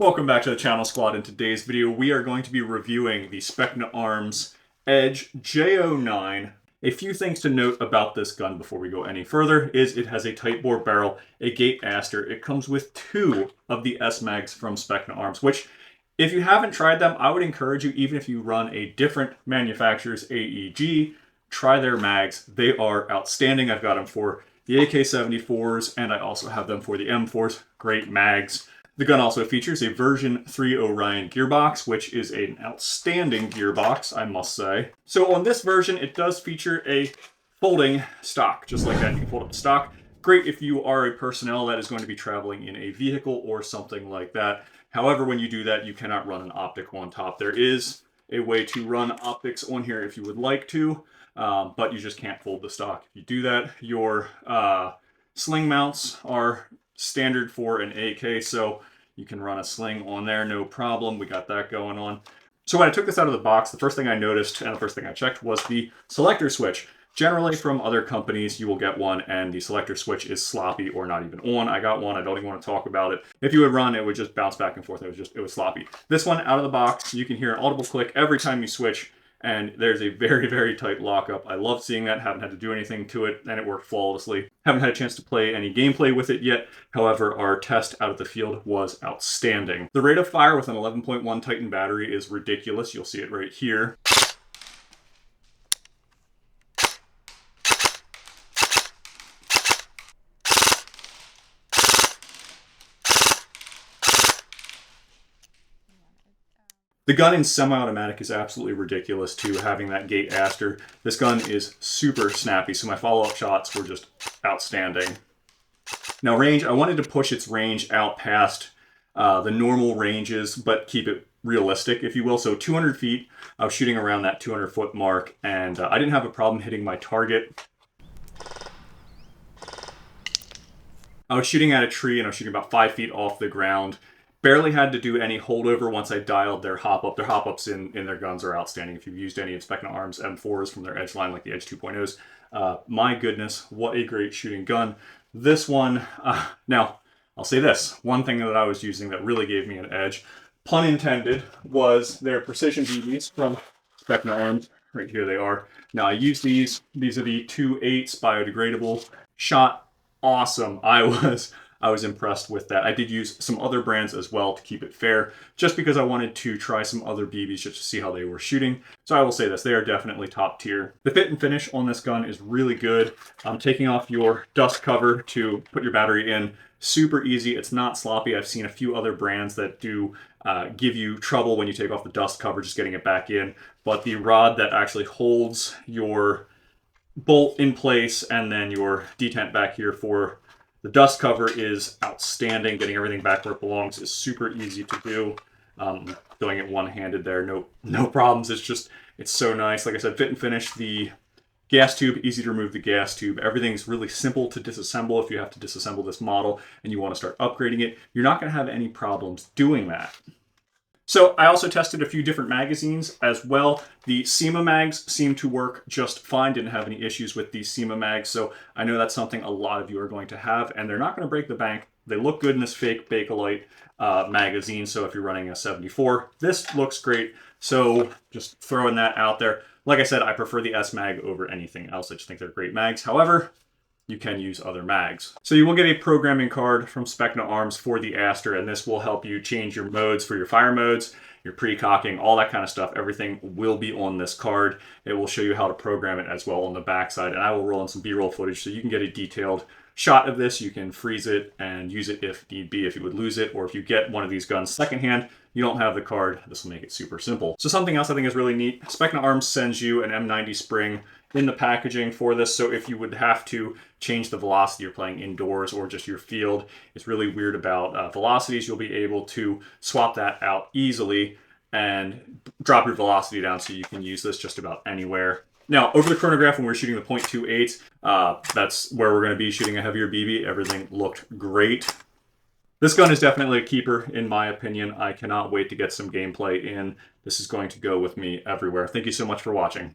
Welcome back to the channel, squad. In today's video, we are going to be reviewing the Specna Arms SA-J09. A few things to note about this gun before we go any further is it has a tight bore barrel, a gate aster. It comes with two of the S-Mags from Specna Arms, which if you haven't tried them, I would encourage you, even if you run a different manufacturer's AEG, try their mags. They are outstanding. I've got them for the AK-74s, and I also have them for the M4s. Great mags. The gun also features a version 3 Orion gearbox, which is an outstanding gearbox, I must say. So on this version, it does feature a folding stock, just like that. You can fold up the stock. Great if you are a personnel that is going to be traveling in a vehicle or something like that. However, when you do that, you cannot run an optic on top. There is a way to run optics on here if you would like to, but you just can't fold the stock. If you do that, your sling mounts are standard for an AK, so you can run a sling on there, no problem. We got that going on. So when I took this out of the box, the first thing I noticed and the first thing I checked was the selector switch. Generally from other companies, you will get one and the selector switch is sloppy or not even on. I got one, I don't even want to talk about it. If you would run, it would just bounce back and forth. It was sloppy. This one out of the box, you can hear an audible click every time you switch, and there's a very, very tight lockup. I love seeing that. Haven't had to do anything to it, and it worked flawlessly. Haven't had a chance to play any gameplay with it yet. However, our test out of the field was outstanding. The rate of fire with an 11.1 Titan battery is ridiculous. You'll see it right here. The gun in semi-automatic is absolutely ridiculous too, having that gate aster. This gun is super snappy, so my follow-up shots were just outstanding. Now range, I wanted to push its range out past the normal ranges, but keep it realistic, if you will. So 200 feet, I was shooting around that 200 foot mark, and I didn't have a problem hitting my target. I was shooting at a tree, and I was shooting about 5 feet off the ground. Barely had to do any holdover once I dialed their hop-up. Their hop-ups in their guns are outstanding. If you've used any of Specna Arms M4s from their Edge line, like the Edge 2.0s, my goodness, what a great shooting gun. This one, now, I'll say this. One thing that I was using that really gave me an edge, pun intended, was their precision BBs from Specna Arms. Right here they are. Now, I use these. These are the 2.8 biodegradable. Shot awesome. I was impressed with that. I did use some other brands as well to keep it fair, just because I wanted to try some other BBs just to see how they were shooting. So I will say this, they are definitely top tier. The fit and finish on this gun is really good. Taking off your dust cover to put your battery in, super easy. It's not sloppy. I've seen a few other brands that do give you trouble when you take off the dust cover, just getting it back in. But the rod that actually holds your bolt in place and then your detent back here for the dust cover is outstanding. Getting everything back where it belongs is super easy to do. Doing it one-handed there, no problems. It's so nice. Like I said, fit and finish. The gas tube, easy to remove the gas tube. Everything's really simple to disassemble if you have to disassemble this model and you want to start upgrading it. You're not going to have any problems doing that. So I also tested a few different magazines as well. The SEMA mags seem to work just fine. Didn't have any issues with these SEMA mags. So I know that's something a lot of you are going to have, and they're not going to break the bank. They look good in this fake Bakelite magazine. So if you're running a 74, this looks great. So just throwing that out there. Like I said, I prefer the S mag over anything else. I just think they're great mags. However, you can use other mags. So you will get a programming card from Specna Arms for the Aster, and this will help you change your modes for your fire modes, your pre-cocking, all that kind of stuff. Everything will be on this card. It will show you how to program it as well on the backside, and I will roll in some B-roll footage so you can get a detailed shot of this. You can freeze it and use it if need be, if you would lose it, or if you get one of these guns secondhand, you don't have the card, this will make it super simple. So something else I think is really neat, Specna Arms sends you an M90 spring in the packaging for this, so if you would have to change the velocity you're playing indoors or just your field, it's really weird about velocities, you'll be able to swap that out easily and drop your velocity down so you can use this just about anywhere. Now, over the chronograph, when we're shooting the .28, that's where we're going to be shooting a heavier BB. Everything looked great. This gun is definitely a keeper, in my opinion. I cannot wait to get some gameplay in. This is going to go with me everywhere. Thank you so much for watching.